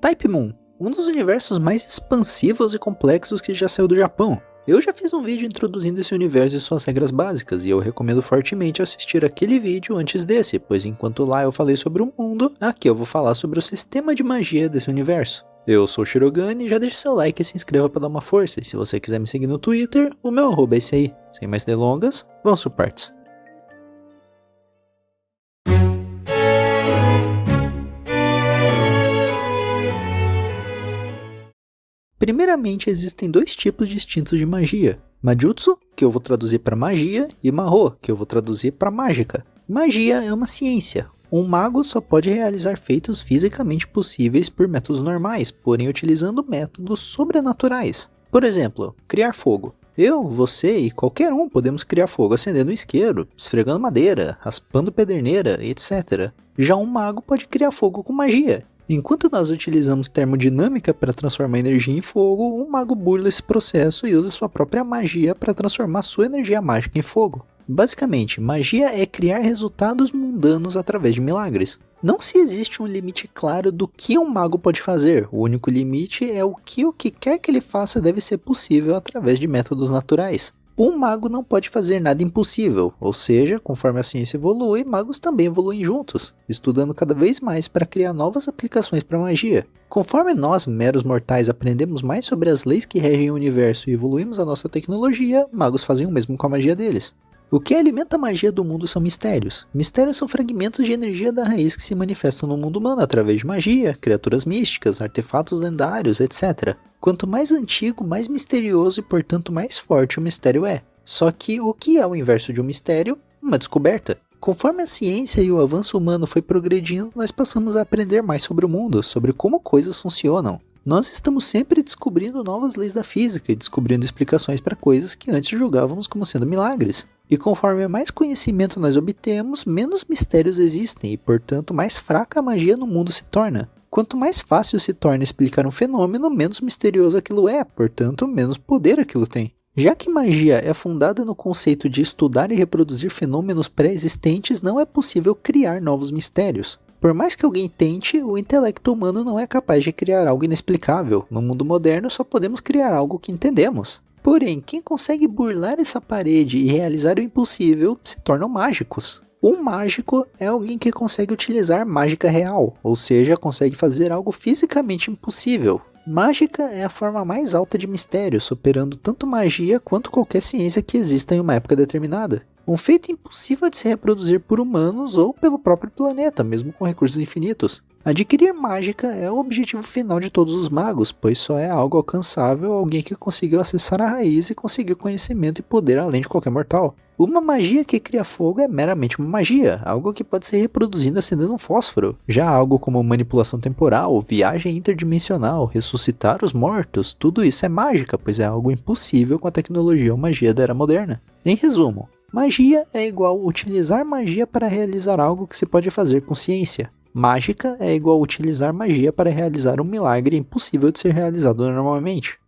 Type Moon, um dos universos mais expansivos e complexos que já saiu do Japão. Eu já fiz um vídeo introduzindo esse universo e suas regras básicas, e eu recomendo fortemente assistir aquele vídeo antes desse, pois enquanto lá eu falei sobre o mundo, aqui eu vou falar sobre o sistema de magia desse universo. Eu sou o Shirogane, já deixe seu like e se inscreva para dar uma força, e se você quiser me seguir no Twitter, o meu arroba é esse aí. Sem mais delongas, vamos por partes. Primeiramente, existem dois tipos distintos de magia. Majutsu, que eu vou traduzir para magia, e Mahou, que eu vou traduzir para mágica. Magia é uma ciência. Um mago só pode realizar feitos fisicamente possíveis por métodos normais, porém utilizando métodos sobrenaturais. Por exemplo, criar fogo. Eu, você e qualquer um podemos criar fogo acendendo um isqueiro, esfregando madeira, raspando pederneira, etc. Já um mago pode criar fogo com magia. Enquanto nós utilizamos termodinâmica para transformar energia em fogo, um mago burla esse processo e usa sua própria magia para transformar sua energia mágica em fogo. Basicamente, magia é criar resultados mundanos através de milagres. Não se existe um limite claro do que um mago pode fazer, o único limite é o que quer que ele faça deve ser possível através de métodos naturais. Um mago não pode fazer nada impossível, ou seja, conforme a ciência evolui, magos também evoluem juntos, estudando cada vez mais para criar novas aplicações para magia. Conforme nós, meros mortais, aprendemos mais sobre as leis que regem o universo e evoluímos a nossa tecnologia, magos fazem o mesmo com a magia deles. O que alimenta a magia do mundo são mistérios. Mistérios são fragmentos de energia da raiz que se manifestam no mundo humano através de magia, criaturas místicas, artefatos lendários, etc. Quanto mais antigo, mais misterioso e portanto mais forte o mistério é. Só que o que é o inverso de um mistério? Uma descoberta. Conforme a ciência e o avanço humano foi progredindo, nós passamos a aprender mais sobre o mundo, sobre como coisas funcionam. Nós estamos sempre descobrindo novas leis da física e descobrindo explicações para coisas que antes julgávamos como sendo milagres. E conforme mais conhecimento nós obtemos, menos mistérios existem e, portanto, mais fraca a magia no mundo se torna. Quanto mais fácil se torna explicar um fenômeno, menos misterioso aquilo é, portanto, menos poder aquilo tem. Já que magia é fundada no conceito de estudar e reproduzir fenômenos pré-existentes, não é possível criar novos mistérios. Por mais que alguém tente, o intelecto humano não é capaz de criar algo inexplicável. No mundo moderno, só podemos criar algo que entendemos. Porém, quem consegue burlar essa parede e realizar o impossível se tornam mágicos. Um mágico é alguém que consegue utilizar mágica real, ou seja, consegue fazer algo fisicamente impossível. Mágica é a forma mais alta de mistério, superando tanto magia quanto qualquer ciência que exista em uma época determinada. Um feito impossível de se reproduzir por humanos ou pelo próprio planeta, mesmo com recursos infinitos. Adquirir mágica é o objetivo final de todos os magos, pois só é algo alcançável a alguém que conseguiu acessar a raiz e conseguir conhecimento e poder além de qualquer mortal. Uma magia que cria fogo é meramente uma magia, algo que pode ser reproduzido acendendo um fósforo. Já algo como manipulação temporal, viagem interdimensional, ressuscitar os mortos, tudo isso é mágica, pois é algo impossível com a tecnologia ou magia da era moderna. Em resumo, magia é igual a utilizar magia para realizar algo que se pode fazer com ciência. Mágica é igual a utilizar magia para realizar um milagre impossível de ser realizado normalmente.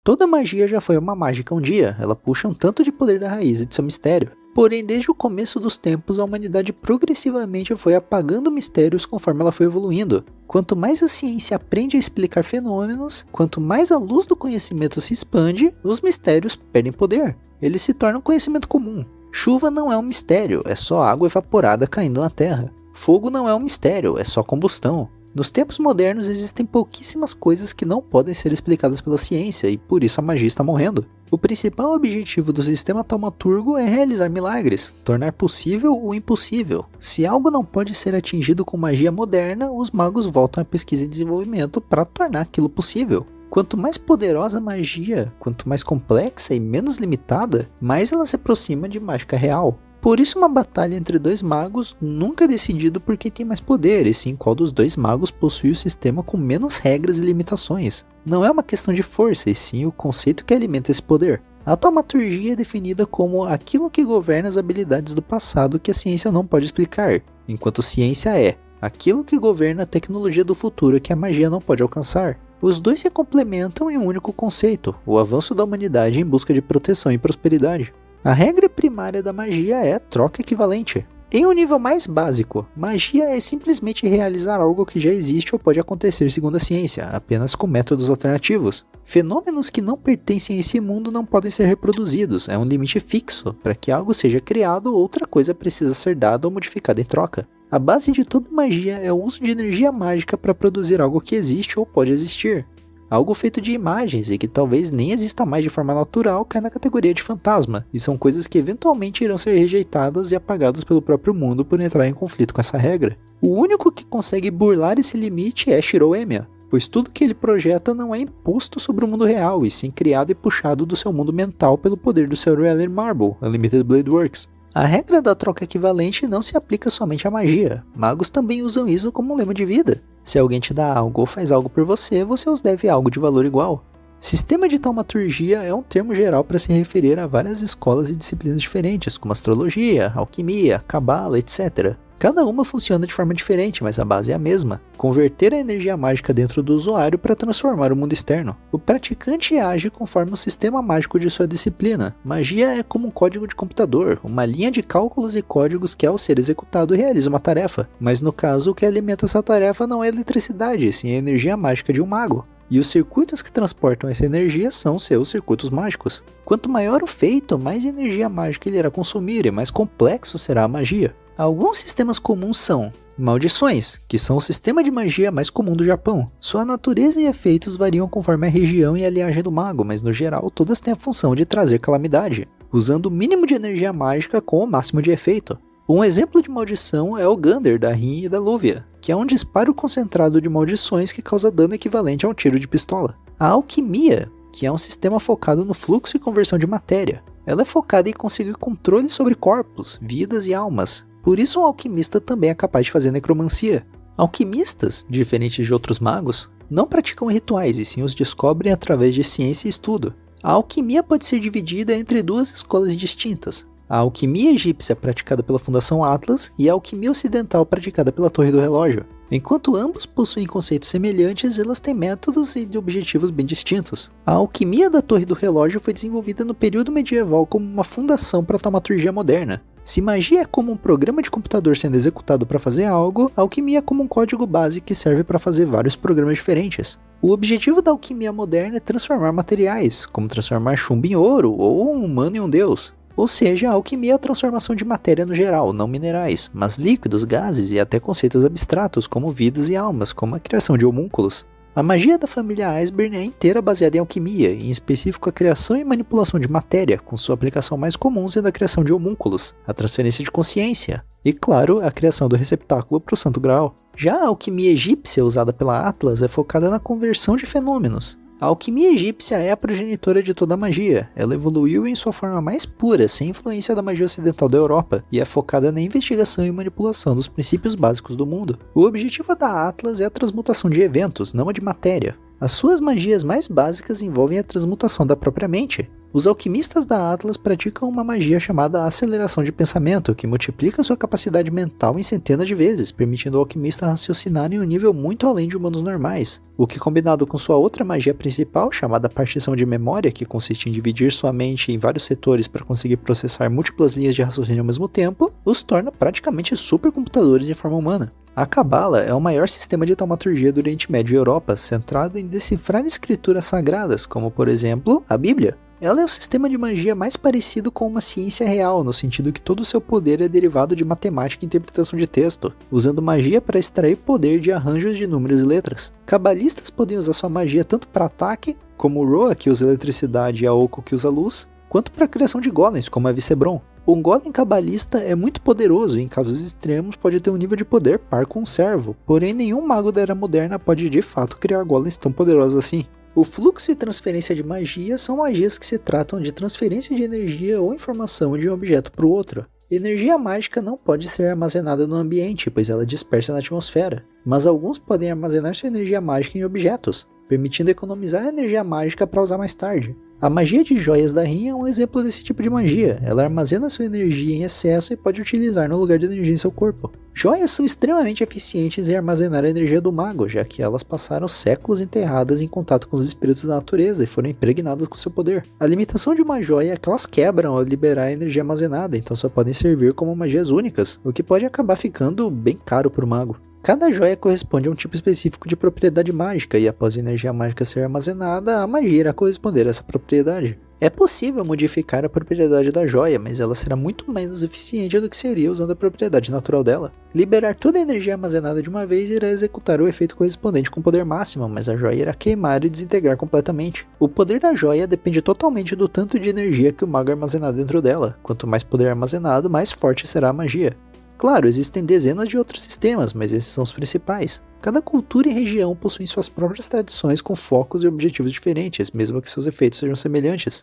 Toda magia já foi uma mágica um dia, ela puxa um tanto de poder da raiz e de seu mistério. Porém, desde o começo dos tempos, a humanidade progressivamente foi apagando mistérios conforme ela foi evoluindo. Quanto mais a ciência aprende a explicar fenômenos, quanto mais a luz do conhecimento se expande, os mistérios perdem poder. Eles se tornam conhecimento comum. Chuva não é um mistério, é só água evaporada caindo na terra. Fogo não é um mistério, é só combustão. Nos tempos modernos existem pouquíssimas coisas que não podem ser explicadas pela ciência e por isso a magia está morrendo. O principal objetivo do sistema taumaturgo é realizar milagres, tornar possível o impossível. Se algo não pode ser atingido com magia moderna, os magos voltam à pesquisa e desenvolvimento para tornar aquilo possível. Quanto mais poderosa a magia, quanto mais complexa e menos limitada, mais ela se aproxima de mágica real. Por isso uma batalha entre dois magos nunca é decidido por quem tem mais poder, e sim qual dos dois magos possui o sistema com menos regras e limitações. Não é uma questão de força, e sim o conceito que alimenta esse poder. A taumaturgia é definida como aquilo que governa as habilidades do passado que a ciência não pode explicar, enquanto ciência é aquilo que governa a tecnologia do futuro que a magia não pode alcançar. Os dois se complementam em um único conceito, o avanço da humanidade em busca de proteção e prosperidade. A regra primária da magia é troca equivalente. Em um nível mais básico, magia é simplesmente realizar algo que já existe ou pode acontecer segundo a ciência, apenas com métodos alternativos. Fenômenos que não pertencem a esse mundo não podem ser reproduzidos, é um limite fixo. Para que algo seja criado, outra coisa precisa ser dada ou modificada em troca. A base de toda magia é o uso de energia mágica para produzir algo que existe ou pode existir. Algo feito de imagens e que talvez nem exista mais de forma natural cai na categoria de fantasma, e são coisas que eventualmente irão ser rejeitadas e apagadas pelo próprio mundo por entrar em conflito com essa regra. O único que consegue burlar esse limite é Shiro Emiya, pois tudo que ele projeta não é imposto sobre o mundo real, e sim criado e puxado do seu mundo mental pelo poder do seu Reality Marble, Unlimited Blade Works. A regra da troca equivalente não se aplica somente à magia. Magos também usam isso como um lema de vida. Se alguém te dá algo ou faz algo por você, você os deve algo de valor igual. Sistema de taumaturgia é um termo geral para se referir a várias escolas e disciplinas diferentes, como astrologia, alquimia, cabala, etc. Cada uma funciona de forma diferente, mas a base é a mesma: converter a energia mágica dentro do usuário para transformar o mundo externo. O praticante age conforme o sistema mágico de sua disciplina. Magia é como um código de computador, uma linha de cálculos e códigos que, ao ser executado, realiza uma tarefa. Mas no caso, o que alimenta essa tarefa não é a eletricidade, sim a energia mágica de um mago. E os circuitos que transportam essa energia são seus circuitos mágicos. Quanto maior o feito, mais energia mágica ele irá consumir e mais complexo será a magia. Alguns sistemas comuns são maldições, que são o sistema de magia mais comum do Japão. Sua natureza e efeitos variam conforme a região e a linhagem do mago, mas no geral todas têm a função de trazer calamidade, usando o mínimo de energia mágica com o máximo de efeito. Um exemplo de maldição é o Gander da Rin e da Lúvia, que é um disparo concentrado de maldições que causa dano equivalente a um tiro de pistola. A alquimia, que é um sistema focado no fluxo e conversão de matéria. Ela é focada em conseguir controle sobre corpos, vidas e almas. Por isso um alquimista também é capaz de fazer necromancia. Alquimistas, diferentes de outros magos, não praticam rituais e sim os descobrem através de ciência e estudo. A alquimia pode ser dividida entre duas escolas distintas: a alquimia egípcia praticada pela Fundação Atlas e a alquimia ocidental praticada pela Torre do Relógio. Enquanto ambos possuem conceitos semelhantes, elas têm métodos e objetivos bem distintos. A alquimia da Torre do Relógio foi desenvolvida no período medieval como uma fundação para a taumaturgia moderna. Se magia é como um programa de computador sendo executado para fazer algo, a alquimia é como um código base que serve para fazer vários programas diferentes. O objetivo da alquimia moderna é transformar materiais, como transformar chumbo em ouro ou um humano em um deus. Ou seja, a alquimia é a transformação de matéria no geral, não minerais, mas líquidos, gases e até conceitos abstratos como vidas e almas, como a criação de homúnculos. A magia da família Iceburn é inteira baseada em alquimia, em específico a criação e manipulação de matéria, com sua aplicação mais comum sendo a criação de homúnculos, a transferência de consciência, e claro, a criação do receptáculo para o Santo Graal. Já a alquimia egípcia usada pela Atlas é focada na conversão de fenômenos. A alquimia egípcia é a progenitora de toda a magia. Ela evoluiu em sua forma mais pura, sem influência da magia ocidental da Europa, e é focada na investigação e manipulação dos princípios básicos do mundo. O objetivo da Atlas é a transmutação de eventos, não a de matéria. As suas magias mais básicas envolvem a transmutação da própria mente. Os alquimistas da Atlas praticam uma magia chamada aceleração de pensamento, que multiplica sua capacidade mental em centenas de vezes, permitindo ao alquimista raciocinar em um nível muito além de humanos normais. O que, combinado com sua outra magia principal, chamada partição de memória, que consiste em dividir sua mente em vários setores para conseguir processar múltiplas linhas de raciocínio ao mesmo tempo, os torna praticamente supercomputadores de forma humana. A Cabala é o maior sistema de taumaturgia do Oriente Médio e Europa, centrado em decifrar escrituras sagradas, como por exemplo, a Bíblia. Ela é o sistema de magia mais parecido com uma ciência real, no sentido que todo o seu poder é derivado de matemática e interpretação de texto, usando magia para extrair poder de arranjos de números e letras. Cabalistas podem usar sua magia tanto para ataque, como o Roa, que usa eletricidade, e a Oko, que usa luz, quanto para a criação de golems, como a Vicebron. Um golem cabalista é muito poderoso e em casos extremos pode ter um nível de poder par com um servo, porém nenhum mago da era moderna pode de fato criar golems tão poderosos assim. O fluxo e transferência de magia são magias que se tratam de transferência de energia ou informação de um objeto para o outro. Energia mágica não pode ser armazenada no ambiente, pois ela dispersa na atmosfera, mas alguns podem armazenar sua energia mágica em objetos, permitindo economizar energia mágica para usar mais tarde. A magia de joias da Rin é um exemplo desse tipo de magia. Ela armazena sua energia em excesso e pode utilizar no lugar de energia em seu corpo. Joias são extremamente eficientes em armazenar a energia do mago, já que elas passaram séculos enterradas em contato com os espíritos da natureza e foram impregnadas com seu poder. A limitação de uma joia é que elas quebram ao liberar a energia armazenada, então só podem servir como magias únicas, o que pode acabar ficando bem caro para o mago. Cada joia corresponde a um tipo específico de propriedade mágica, e após a energia mágica ser armazenada, a magia irá corresponder a essa propriedade. É possível modificar a propriedade da joia, mas ela será muito menos eficiente do que seria usando a propriedade natural dela. Liberar toda a energia armazenada de uma vez irá executar o efeito correspondente com poder máximo, mas a joia irá queimar e desintegrar completamente. O poder da joia depende totalmente do tanto de energia que o mago armazenar dentro dela. Quanto mais poder armazenado, mais forte será a magia. Claro, existem dezenas de outros sistemas, mas esses são os principais. Cada cultura e região possui suas próprias tradições com focos e objetivos diferentes, mesmo que seus efeitos sejam semelhantes.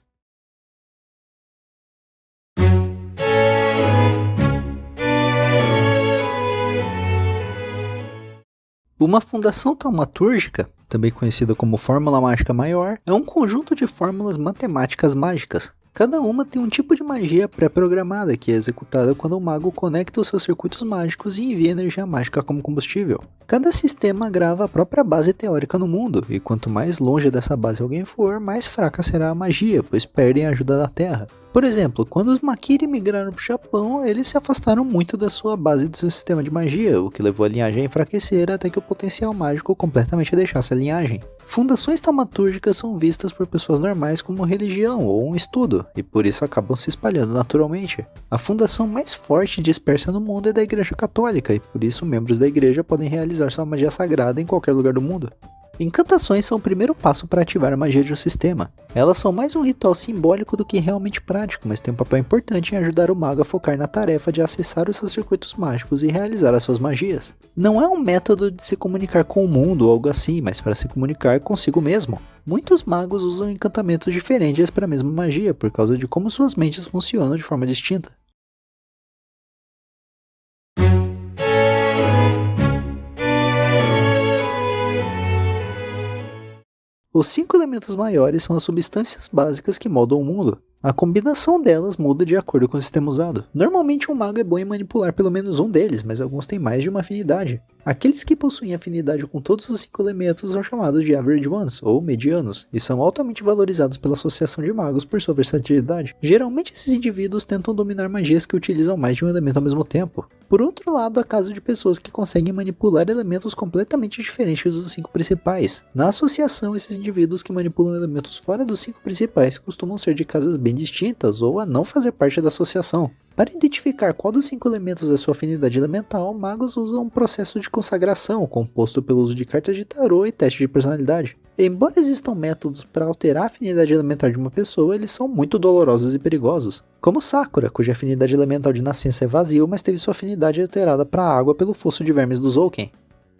Uma fundação taumatúrgica, também conhecida como fórmula mágica maior, é um conjunto de fórmulas matemáticas mágicas. Cada uma tem um tipo de magia pré-programada que é executada quando o mago conecta os seus circuitos mágicos e envia energia mágica como combustível. Cada sistema grava a própria base teórica no mundo, e quanto mais longe dessa base alguém for, mais fraca será a magia, pois perdem a ajuda da Terra. Por exemplo, quando os Makiri migraram para o Japão, eles se afastaram muito da sua base do seu sistema de magia, o que levou a linhagem a enfraquecer até que o potencial mágico completamente deixasse a linhagem. Fundações taumatúrgicas são vistas por pessoas normais como religião ou um estudo, e por isso acabam se espalhando naturalmente. A fundação mais forte e dispersa no mundo é da Igreja Católica, e por isso membros da igreja podem realizar sua magia sagrada em qualquer lugar do mundo. Encantações são o primeiro passo para ativar a magia de um sistema. Elas são mais um ritual simbólico do que realmente prático, mas têm um papel importante em ajudar o mago a focar na tarefa de acessar os seus circuitos mágicos e realizar as suas magias. Não é um método de se comunicar com o mundo ou algo assim, mas para se comunicar consigo mesmo. Muitos magos usam encantamentos diferentes para a mesma magia, por causa de como suas mentes funcionam de forma distinta. Os 5 elementos maiores são as substâncias básicas que moldam o mundo. A combinação delas muda de acordo com o sistema usado. Normalmente um mago é bom em manipular pelo menos um deles, mas alguns têm mais de uma afinidade. Aqueles que possuem afinidade com todos os 5 elementos são chamados de Average Ones, ou medianos, e são altamente valorizados pela associação de magos por sua versatilidade. Geralmente esses indivíduos tentam dominar magias que utilizam mais de um elemento ao mesmo tempo. Por outro lado, há casos de pessoas que conseguem manipular elementos completamente diferentes dos 5 principais. Na associação, esses indivíduos que manipulam elementos fora dos 5 principais costumam ser de casas bem distintas ou a não fazer parte da associação. Para identificar qual dos 5 elementos é sua afinidade elemental, magos usam um processo de consagração, composto pelo uso de cartas de tarô e teste de personalidade. Embora existam métodos para alterar a afinidade elementar de uma pessoa, eles são muito dolorosos e perigosos. Como Sakura, cuja afinidade elemental de nascença é vazio, mas teve sua afinidade alterada para a água pelo fosso de vermes do Zouken.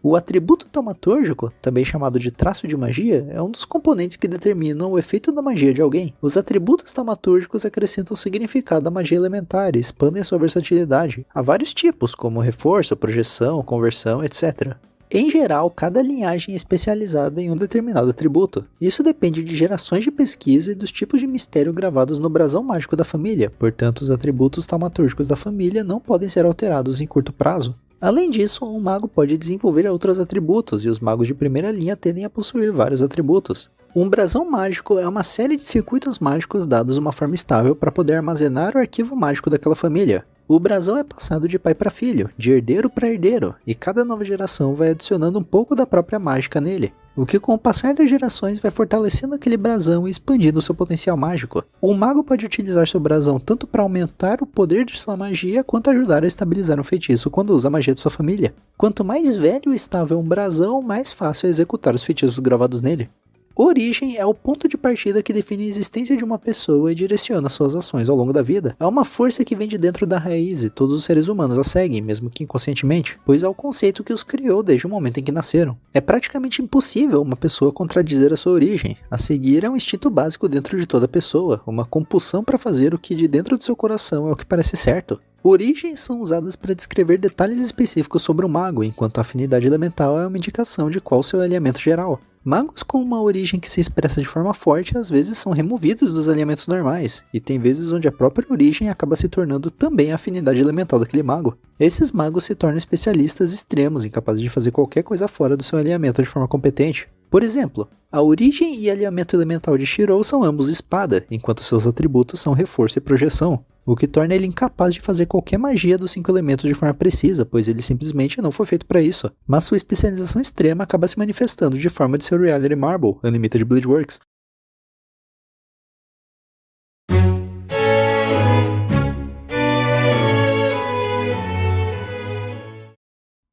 O atributo taumatúrgico, também chamado de traço de magia, é um dos componentes que determinam o efeito da magia de alguém. Os atributos taumatúrgicos acrescentam significado à magia elementar e expandem sua versatilidade. Há vários tipos, como reforço, projeção, conversão, etc. Em geral, cada linhagem é especializada em um determinado atributo. Isso depende de gerações de pesquisa e dos tipos de mistério gravados no brasão mágico da família, portanto os atributos taumatúrgicos da família não podem ser alterados em curto prazo. Além disso, um mago pode desenvolver outros atributos, e os magos de primeira linha tendem a possuir vários atributos. Um brasão mágico é uma série de circuitos mágicos dados uma forma estável para poder armazenar o arquivo mágico daquela família. O brasão é passado de pai para filho, de herdeiro para herdeiro, e cada nova geração vai adicionando um pouco da própria mágica nele, o que com o passar das gerações vai fortalecendo aquele brasão e expandindo seu potencial mágico. Um mago pode utilizar seu brasão tanto para aumentar o poder de sua magia, quanto ajudar a estabilizar um feitiço quando usa a magia de sua família. Quanto mais velho e estável um brasão, mais fácil é executar os feitiços gravados nele. Origem é o ponto de partida que define a existência de uma pessoa e direciona suas ações ao longo da vida. É uma força que vem de dentro da raiz e todos os seres humanos a seguem, mesmo que inconscientemente, pois é o conceito que os criou desde o momento em que nasceram. É praticamente impossível uma pessoa contradizer a sua origem. A seguir é um instinto básico dentro de toda pessoa, uma compulsão para fazer o que de dentro do seu coração é o que parece certo. Origens são usadas para descrever detalhes específicos sobre o mago, enquanto a afinidade elemental é uma indicação de qual seu alinhamento geral. Magos com uma origem que se expressa de forma forte às vezes são removidos dos alinhamentos normais, e tem vezes onde a própria origem acaba se tornando também a afinidade elemental daquele mago. Esses magos se tornam especialistas extremos, incapazes de fazer qualquer coisa fora do seu alinhamento de forma competente. Por exemplo, a origem e alinhamento elemental de Shirou são ambos espada, enquanto seus atributos são reforço e projeção, o que torna ele incapaz de fazer qualquer magia dos 5 elementos de forma precisa, pois ele simplesmente não foi feito para isso. Mas sua especialização extrema acaba se manifestando de forma de seu Reality Marble, Unlimited Blade Works.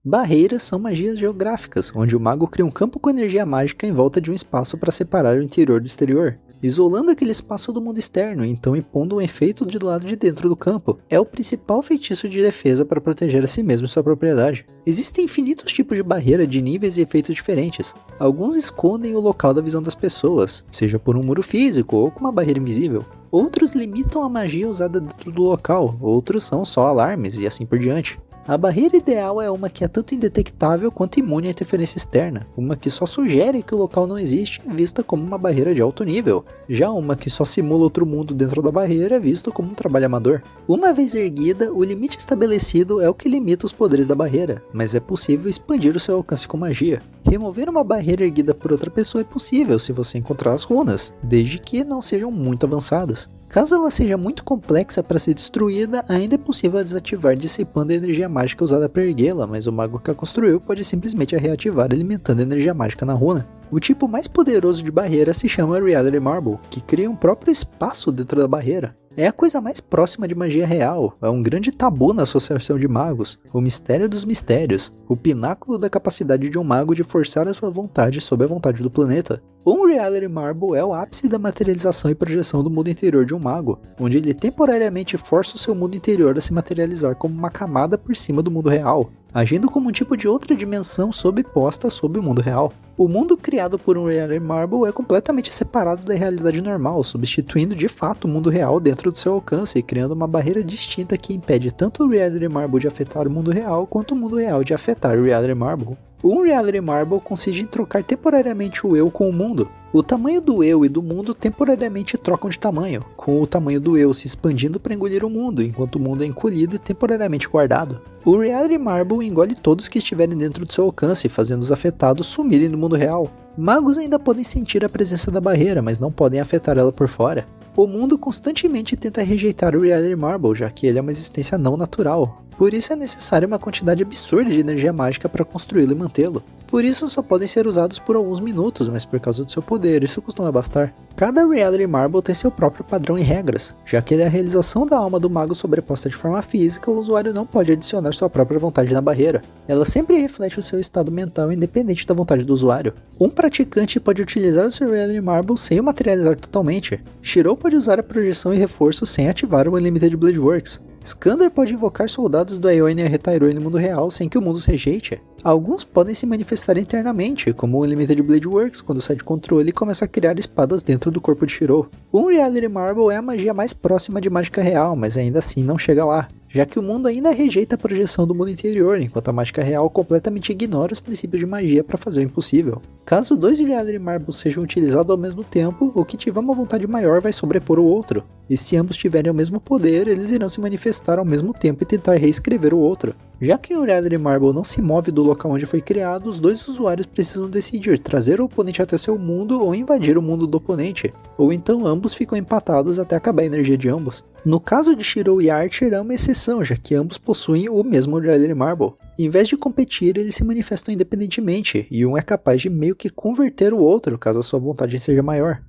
Barreiras são magias geográficas, onde o mago cria um campo com energia mágica em volta de um espaço para separar o interior do exterior, isolando aquele espaço do mundo externo, então impondo um efeito do lado de dentro do campo. É o principal feitiço de defesa para proteger a si mesmo e sua propriedade. Existem infinitos tipos de barreira de níveis e efeitos diferentes. Alguns escondem o local da visão das pessoas, seja por um muro físico ou com uma barreira invisível. Outros limitam a magia usada dentro do local, outros são só alarmes e assim por diante. A barreira ideal é uma que é tanto indetectável quanto imune à interferência externa, uma que só sugere que o local não existe é vista como uma barreira de alto nível, já uma que só simula outro mundo dentro da barreira é visto como um trabalho amador. Uma vez erguida, o limite estabelecido é o que limita os poderes da barreira, mas é possível expandir o seu alcance com magia. Remover uma barreira erguida por outra pessoa é possível se você encontrar as runas, desde que não sejam muito avançadas. Caso ela seja muito complexa para ser destruída, ainda é possível desativar dissipando a energia mágica usada para erguê-la, mas o mago que a construiu pode simplesmente a reativar alimentando a energia mágica na runa. O tipo mais poderoso de barreira se chama Reality Marble, que cria um próprio espaço dentro da barreira. É a coisa mais próxima de magia real, é um grande tabu na associação de magos, o mistério dos mistérios, o pináculo da capacidade de um mago de forçar a sua vontade sob a vontade do planeta. Um Reality Marble é o ápice da materialização e projeção do mundo interior de um mago, onde ele temporariamente força o seu mundo interior a se materializar como uma camada por cima do mundo real, agindo como um tipo de outra dimensão sobreposta sob o mundo real. O mundo criado por um Reality Marble é completamente separado da realidade normal, substituindo de fato o mundo real dentro do seu alcance e criando uma barreira distinta que impede tanto o Reality Marble de afetar o mundo real, quanto o mundo real de afetar o Reality Marble. Um Reality Marble consiste em trocar temporariamente o eu com o mundo. O tamanho do eu e do mundo temporariamente trocam de tamanho, com o tamanho do eu se expandindo para engolir o mundo, enquanto o mundo é encolhido e temporariamente guardado. O Reality Marble engole todos que estiverem dentro do seu alcance, fazendo os afetados sumirem do mundo real. Magos ainda podem sentir a presença da barreira, mas não podem afetar ela por fora. O mundo constantemente tenta rejeitar o Reality Marble, já que ele é uma existência não natural. Por isso é necessária uma quantidade absurda de energia mágica para construí-lo e mantê-lo. Por isso só podem ser usados por alguns minutos, mas por causa do seu poder, isso costuma bastar. Cada Reality Marble tem seu próprio padrão e regras. Já que ele é a realização da alma do mago sobreposta de forma física, o usuário não pode adicionar sua própria vontade na barreira. Ela sempre reflete o seu estado mental independente da vontade do usuário. Um praticante pode utilizar o seu Reality Marble sem o materializar totalmente. Shirou pode usar a projeção e reforço sem ativar o Unlimited Blade Works. Skander pode invocar soldados do Ionia Retairoi no mundo real sem que o mundo os rejeite. Alguns podem se manifestar internamente, como o Unlimited Blade Works, quando sai de controle e começa a criar espadas dentro do corpo de Shirou. Um Reality Marble é a magia mais próxima de mágica real, mas ainda assim não chega lá, já que o mundo ainda rejeita a projeção do mundo interior, enquanto a mágica real completamente ignora os princípios de magia para fazer o impossível. Caso dois Reality Marbles sejam utilizados ao mesmo tempo, o que tiver uma vontade maior vai sobrepor o outro, e se ambos tiverem o mesmo poder, eles irão se manifestar ao mesmo tempo e tentar reescrever o outro. Já que o Reality Marble não se move do local onde foi criado, os dois usuários precisam decidir trazer o oponente até seu mundo ou invadir o mundo do oponente, ou então ambos ficam empatados até acabar a energia de ambos. No caso de Shirou e Archer é uma exceção, já que ambos possuem o mesmo Reality Marble. Em vez de competir, eles se manifestam independentemente, e um é capaz de meio que converter o outro caso a sua vontade seja maior.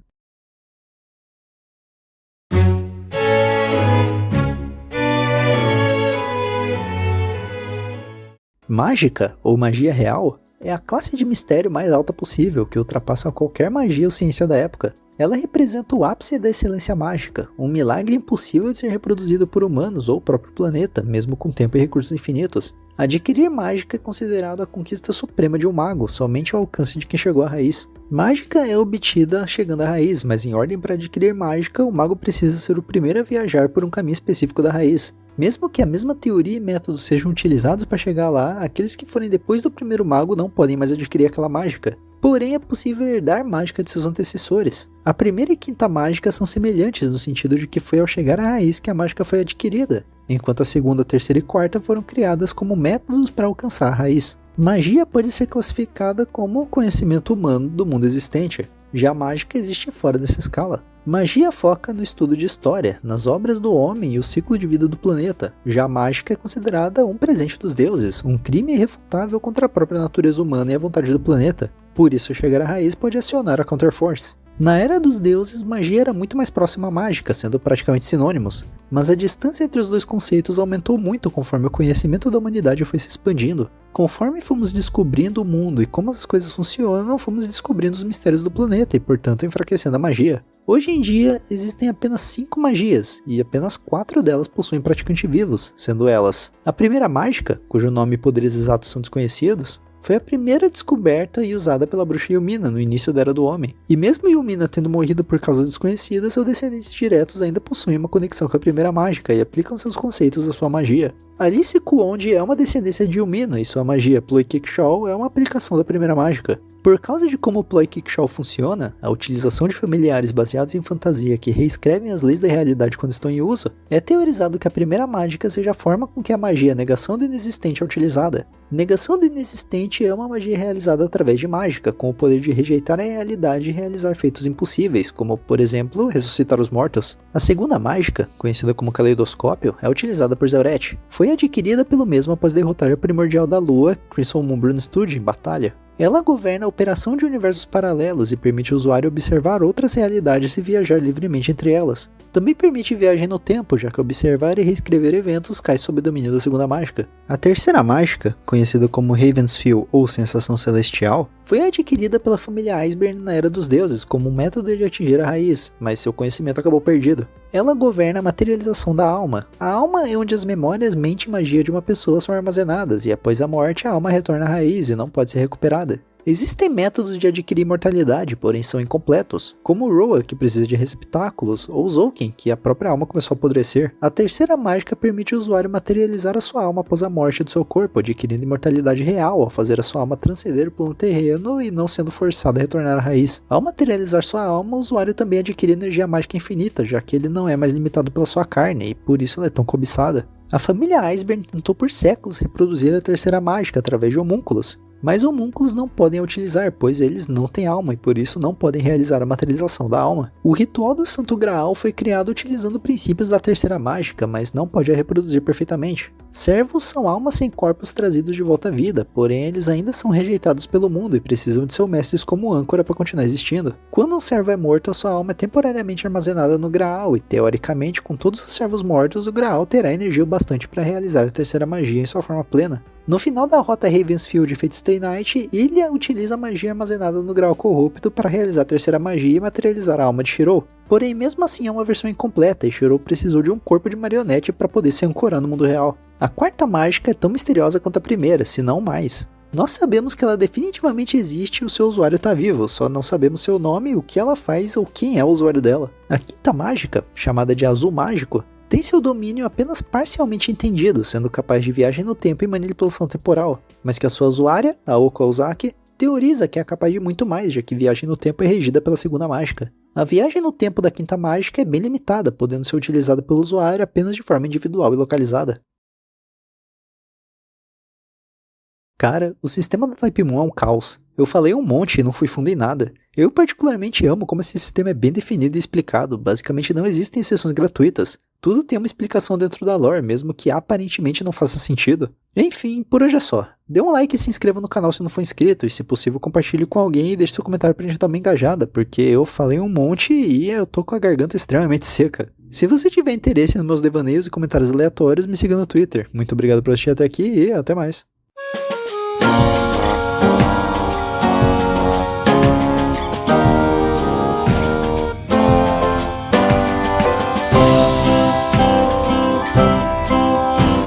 Mágica, ou magia real, é a classe de mistério mais alta possível, que ultrapassa qualquer magia ou ciência da época. Ela representa o ápice da excelência mágica, um milagre impossível de ser reproduzido por humanos ou o próprio planeta, mesmo com tempo e recursos infinitos. Adquirir mágica é considerado a conquista suprema de um mago, somente ao alcance de quem chegou à raiz. Mágica é obtida chegando à raiz, mas em ordem para adquirir mágica, o mago precisa ser o primeiro a viajar por um caminho específico da raiz. Mesmo que a mesma teoria e método sejam utilizados para chegar lá, aqueles que forem depois do primeiro mago não podem mais adquirir aquela mágica. Porém, é possível herdar mágica de seus antecessores. A primeira e quinta mágica são semelhantes no sentido de que foi ao chegar à raiz que a mágica foi adquirida, enquanto a segunda, terceira e quarta foram criadas como métodos para alcançar a raiz. Magia pode ser classificada como conhecimento humano do mundo existente, já a mágica existe fora dessa escala. Magia foca no estudo de história, nas obras do homem e o ciclo de vida do planeta. Já a mágica é considerada um presente dos deuses, um crime irrefutável contra a própria natureza humana e a vontade do planeta. Por isso, chegar à raiz pode acionar a Counterforce. Na Era dos Deuses, magia era muito mais próxima à mágica, sendo praticamente sinônimos, mas a distância entre os dois conceitos aumentou muito conforme o conhecimento da humanidade foi se expandindo. Conforme fomos descobrindo o mundo e como as coisas funcionam, fomos descobrindo os mistérios do planeta e, portanto, enfraquecendo a magia. Hoje em dia, existem apenas 5 magias, e apenas 4 delas possuem praticantes vivos, sendo elas: a primeira mágica, cujo nome e poderes exatos são desconhecidos, foi a primeira descoberta e usada pela bruxa Yumina no início da Era do Homem. E mesmo Yumina tendo morrido por causas desconhecidas, seus descendentes diretos ainda possuem uma conexão com a primeira mágica e aplicam seus conceitos à sua magia. Alice Kuonde é uma descendência de Yumina e sua magia Ploy Kickshaw é uma aplicação da primeira mágica. Por causa de como o Ploy Kickshaw funciona, a utilização de familiares baseados em fantasia que reescrevem as leis da realidade quando estão em uso, é teorizado que a primeira mágica seja a forma com que a magia negação do inexistente é utilizada. Negação do inexistente é uma magia realizada através de mágica, com o poder de rejeitar a realidade e realizar feitos impossíveis, como, por exemplo, ressuscitar os mortos. A segunda mágica, conhecida como Caleidoscópio, é utilizada por Zeoret. Foi adquirida pelo mesmo após derrotar o Primordial da Lua, Crimson Moonbrun Studio, em batalha. Ela governa a operação de universos paralelos e permite ao usuário observar outras realidades e viajar livremente entre elas. Também permite viagem no tempo, já que observar e reescrever eventos cai sob o domínio da segunda mágica. A terceira mágica, conhecida como Raven's Feel ou Sensação Celestial, foi adquirida pela família Iceberg na Era dos Deuses como um método de atingir a raiz, mas seu conhecimento acabou perdido. Ela governa a materialização da alma. A alma é onde as memórias, mente e magia de uma pessoa são armazenadas, e após a morte a alma retorna à raiz e não pode ser recuperada. Existem métodos de adquirir imortalidade, porém são incompletos, como Roa, que precisa de receptáculos, ou Zouken, que a própria alma começou a apodrecer. A terceira mágica permite ao usuário materializar a sua alma após a morte do seu corpo, adquirindo imortalidade real ao fazer a sua alma transcender o plano terreno e não sendo forçado a retornar à raiz. Ao materializar sua alma, o usuário também adquire energia mágica infinita, já que ele não é mais limitado pela sua carne, e por isso ela é tão cobiçada. A família Iceberg tentou por séculos reproduzir a terceira mágica através de homúnculos, mas homúnculos não podem a utilizar, pois eles não têm alma e por isso não podem realizar a materialização da alma. O ritual do Santo Graal foi criado utilizando princípios da terceira mágica, mas não pode a reproduzir perfeitamente. Servos são almas sem corpos trazidos de volta à vida, porém eles ainda são rejeitados pelo mundo e precisam de seus mestres como âncora para continuar existindo. Quando um servo é morto, a sua alma é temporariamente armazenada no Graal e, teoricamente, com todos os servos mortos, o Graal terá energia o bastante para realizar a terceira magia em sua forma plena. No final da rota Ravensfield e Fate Stay Night, Ilya utiliza a magia armazenada no Graal Corrupto para realizar a terceira magia e materializar a alma de Shirou. Porém, mesmo assim é uma versão incompleta e Shirou precisou de um corpo de marionete para poder se ancorar no mundo real. A quarta mágica é tão misteriosa quanto a primeira, se não mais. Nós sabemos que ela definitivamente existe e o seu usuário está vivo, só não sabemos seu nome, o que ela faz ou quem é o usuário dela. A quinta mágica, chamada de Azul Mágico, tem seu domínio apenas parcialmente entendido, sendo capaz de viagem no tempo e manipulação temporal, mas que a sua usuária, a Oko Ozaki, teoriza que é capaz de muito mais, já que viagem no tempo é regida pela segunda mágica. A viagem no tempo da quinta mágica é bem limitada, podendo ser utilizada pelo usuário apenas de forma individual e localizada. Cara, o sistema da Type Moon é um caos. Eu falei um monte e não fui fundo em nada. Eu particularmente amo como esse sistema é bem definido e explicado, basicamente não existem sessões gratuitas. Tudo tem uma explicação dentro da lore, mesmo que aparentemente não faça sentido. Enfim, por hoje é só. Dê um like e se inscreva no canal se não for inscrito, e se possível compartilhe com alguém e deixe seu comentário pra gente estar bem engajada, porque eu falei um monte e eu tô com a garganta extremamente seca. Se você tiver interesse nos meus devaneios e comentários aleatórios, me siga no Twitter. Muito obrigado por assistir até aqui e até mais.